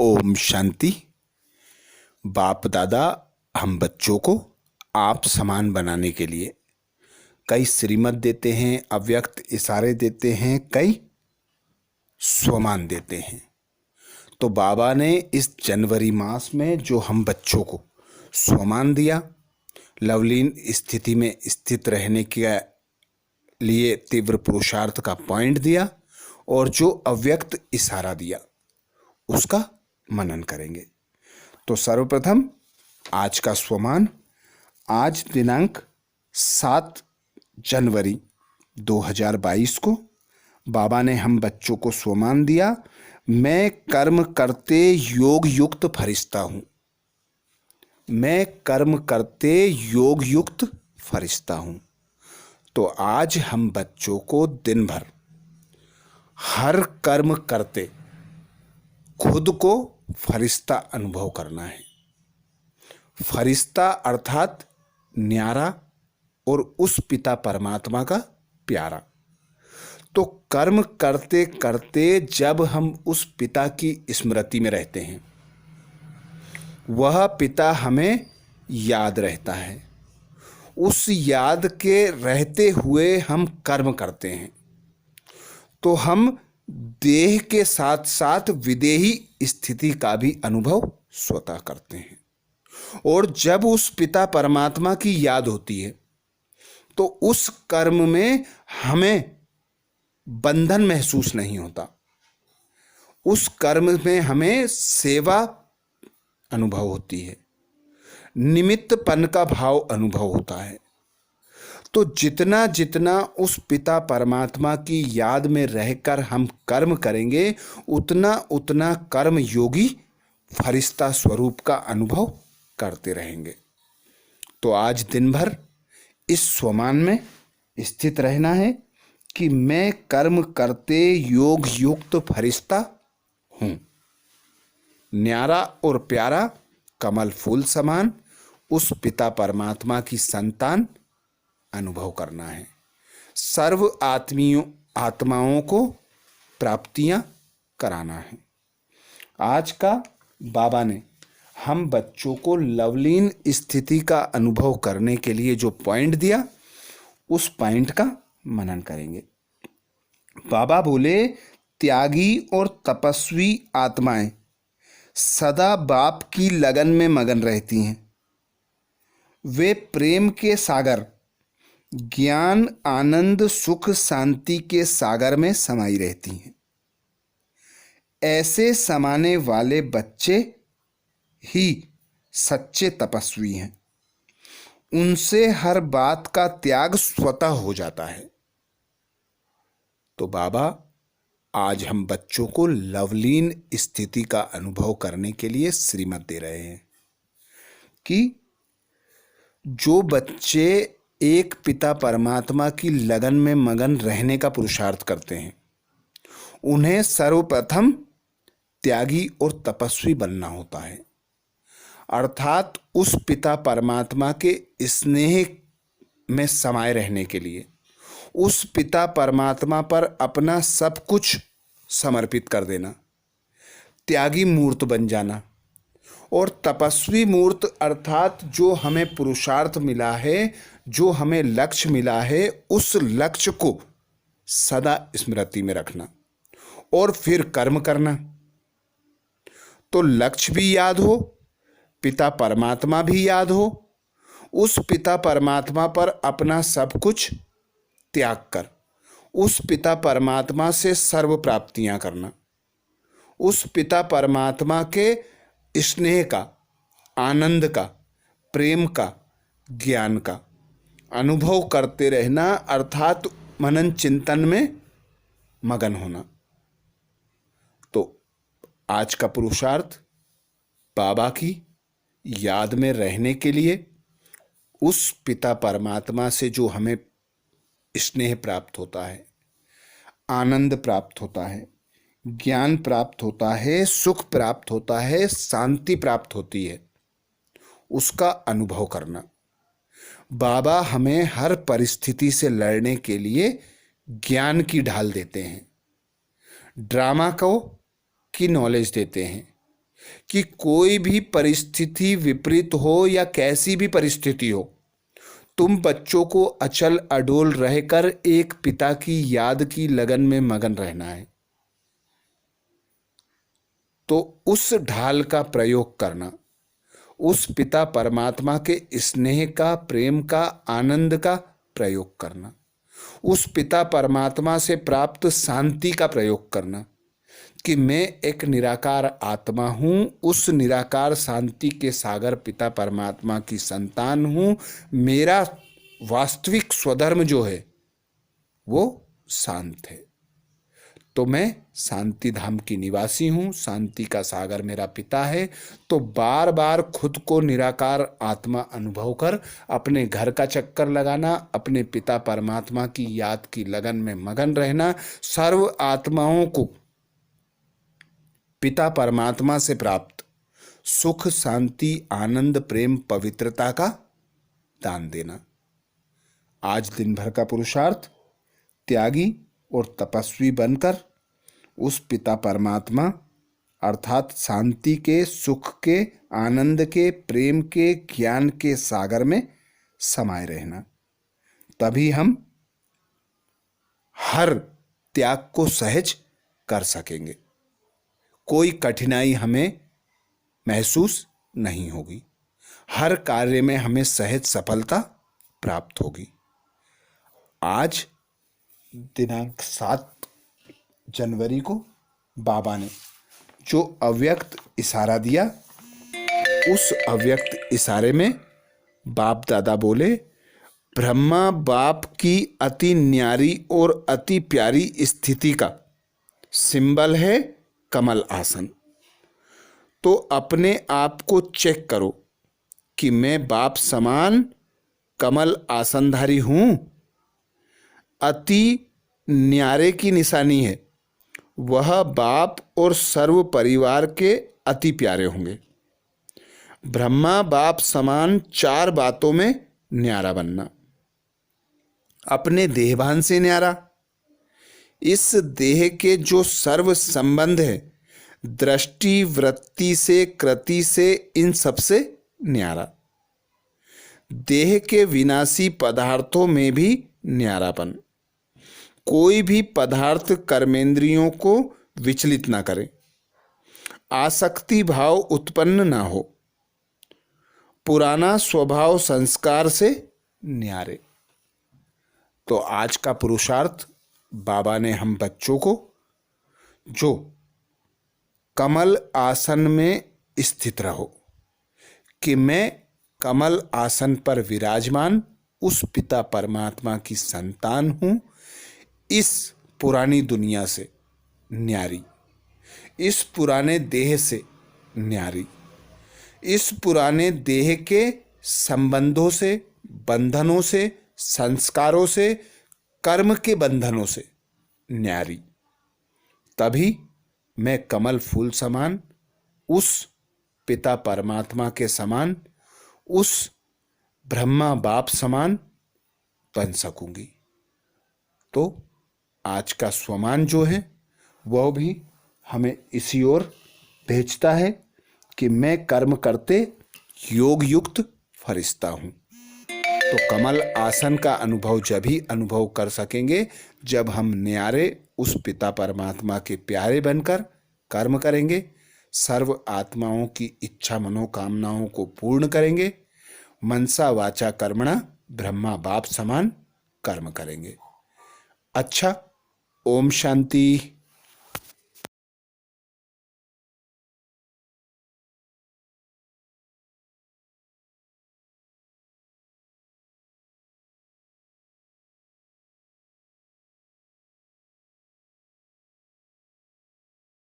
ओम शांति। बाप दादा हम बच्चों को आप समान बनाने के लिए कई श्रीमत देते हैं, अव्यक्त इशारे देते हैं, कई स्वमान देते हैं। तो बाबा ने इस जनवरी मास में जो हम बच्चों को स्वमान दिया, लवलीन स्थिति में स्थित रहने के लिए तीव्र पुरुषार्थ का पॉइंट दिया और जो अव्यक्त इशारा दिया उसका मनन करेंगे। तो सर्वप्रथम आज का स्वमान। आज दिनांक 7 जनवरी 2022 को बाबा ने हम बच्चों को स्वमान दिया, मैं कर्म करते योग युक्त फरिश्ता हूं। मैं कर्म करते योग युक्त फरिश्ता हूं। तो आज हम बच्चों को दिन भर हर कर्म करते खुद को फरिश्ता अनुभव करना है। फरिश्ता अर्थात न्यारा और उस पिता परमात्मा का प्यारा। तो कर्म करते करते जब हम उस पिता की स्मृति में रहते हैं, वह पिता हमें याद रहता है। उस याद के रहते हुए हम कर्म करते हैं, तो हम देह के साथ साथ विदेही स्थिति का भी अनुभव स्वतः करते हैं। और जब उस पिता परमात्मा की याद होती है तो उस कर्म में हमें बंधन महसूस नहीं होता। उस कर्म में हमें सेवा अनुभव होती है, निमित्तपन का भाव अनुभव होता है। तो जितना जितना उस पिता परमात्मा की याद में रहकर हम कर्म करेंगे, उतना उतना कर्म योगी फरिश्ता स्वरूप का अनुभव करते रहेंगे। तो आज दिन भर इस स्वमान में स्थित रहना है कि मैं कर्म करते योग युक्त फरिश्ता हूं। न्यारा और प्यारा कमल फूल समान उस पिता परमात्मा की संतान अनुभव करना है। सर्व आत्माओं को प्राप्तियां कराना है। आज का बाबा ने हम बच्चों को लवलीन स्थिति का अनुभव करने के लिए जो पॉइंट दिया, उस पॉइंट का मनन करेंगे। बाबा बोले, त्यागी और तपस्वी आत्माएं सदा बाप की लगन में मगन रहती हैं। वे प्रेम के सागर, ज्ञान, आनंद, सुख, शांति के सागर में समाई रहती हैं। ऐसे समाने वाले बच्चे ही सच्चे तपस्वी हैं। उनसे हर बात का त्याग स्वतः हो जाता है। तो बाबा आज हम बच्चों को लवलीन स्थिति का अनुभव करने के लिए श्रीमत दे रहे हैं कि जो बच्चे एक पिता परमात्मा की लगन में मगन रहने का पुरुषार्थ करते हैं, उन्हें सर्वप्रथम त्यागी और तपस्वी बनना होता है। अर्थात उस पिता परमात्मा के स्नेह में समाये रहने के लिए उस पिता परमात्मा पर अपना सब कुछ समर्पित कर देना, त्यागी मूर्त बन जाना। और तपस्वी मूर्त अर्थात जो हमें पुरुषार्थ मिला है, जो हमें लक्ष्य मिला है, उस लक्ष्य को सदा स्मृति में रखना और फिर कर्म करना। तो लक्ष्य भी याद हो, पिता परमात्मा भी याद हो, उस पिता परमात्मा पर अपना सब कुछ त्याग कर उस पिता परमात्मा से सर्व प्राप्तियां करना, उस पिता परमात्मा के स्नेह का, आनंद का, प्रेम का, ज्ञान का अनुभव करते रहना, अर्थात मनन चिंतन में मगन होना। तो आज का पुरुषार्थ बाबा की याद में रहने के लिए, उस पिता परमात्मा से जो हमें स्नेह प्राप्त होता है, आनंद प्राप्त होता है, ज्ञान प्राप्त होता है, सुख प्राप्त होता है, शांति प्राप्त होती है, उसका अनुभव करना। बाबा हमें हर परिस्थिति से लड़ने के लिए ज्ञान की ढाल देते हैं, ड्रामा को की नॉलेज देते हैं, कि कोई भी परिस्थिति विपरीत हो या कैसी भी परिस्थिति हो, तुम बच्चों को अचल अडोल रहकर एक पिता की याद की लगन में मगन रहना है। तो उस ढाल का प्रयोग करना, उस पिता परमात्मा के स्नेह का, प्रेम का, आनंद का प्रयोग करना, उस पिता परमात्मा से प्राप्त शांति का प्रयोग करना कि मैं एक निराकार आत्मा हूं, उस निराकार शांति के सागर पिता परमात्मा की संतान हूं। मेरा वास्तविक स्वधर्म जो है वो शांत है। तो मैं शांति धाम की निवासी हूं, शांति का सागर मेरा पिता है। तो बार बार खुद को निराकार आत्मा अनुभव कर अपने घर का चक्कर लगाना, अपने पिता परमात्मा की याद की लगन में मगन रहना, सर्व आत्माओं को पिता परमात्मा से प्राप्त सुख, शांति, आनंद, प्रेम, पवित्रता का दान देना। आज दिन भर का पुरुषार्थ, त्यागी और तपस्वी बनकर उस पिता परमात्मा अर्थात शांति के, सुख के, आनंद के, प्रेम के, ज्ञान के सागर में समाये रहना। तभी हम हर त्याग को सहज कर सकेंगे, कोई कठिनाई हमें महसूस नहीं होगी, हर कार्य में हमें सहज सफलता प्राप्त होगी। आज दिनांक 7 जनवरी को बाबा ने जो अव्यक्त इशारा दिया, उस अव्यक्त इशारे में बाप दादा बोले, ब्रह्मा बाप की अति न्यारी और अति प्यारी स्थिति का सिंबल है कमल आसन। तो अपने आप को चेक करो कि मैं बाप समान कमल आसनधारी हूं। अति न्यारे की निशानी है, वह बाप और सर्व परिवार के अति प्यारे होंगे। ब्रह्मा बाप समान 4 बातों में न्यारा बनना। अपने देहभान से न्यारा, इस देह के जो सर्व संबंध है, दृष्टि, वृत्ति से, कृति से, इन सब से न्यारा। देह के विनाशी पदार्थों में भी न्यारापन। कोई भी पदार्थ कर्मेंद्रियों को विचलित ना करे, आसक्ति भाव उत्पन्न ना हो, पुराना स्वभाव संस्कार से न्यारे। तो आज का पुरुषार्थ बाबा ने हम बच्चों को जो कमल आसन में स्थित रहो, कि मैं कमल आसन पर विराजमान उस पिता परमात्मा की संतान हूं, इस पुरानी दुनिया से न्यारी, इस पुराने देह से न्यारी, इस पुराने देह के संबंधों से, बंधनों से, संस्कारों से, कर्म के बंधनों से न्यारी। तभी मैं कमल फूल समान उस पिता परमात्मा के समान, उस ब्रह्मा बाप समान बन सकूंगी। तो आज का स्वमान जो है वह भी हमें इसी ओर भेजता है कि मैं कर्म करते योग युक्त फरिश्ता हूं। तो कमल आसन का अनुभव जब ही अनुभव कर सकेंगे जब हम न्यारे उस पिता परमात्मा के प्यारे बनकर कर्म करेंगे, सर्व आत्माओं की इच्छा मनोकामनाओं को पूर्ण करेंगे, मनसा वाचा कर्मणा ब्रह्मा बाप समान कर्म करेंगे। अच्छा, ओम शांति।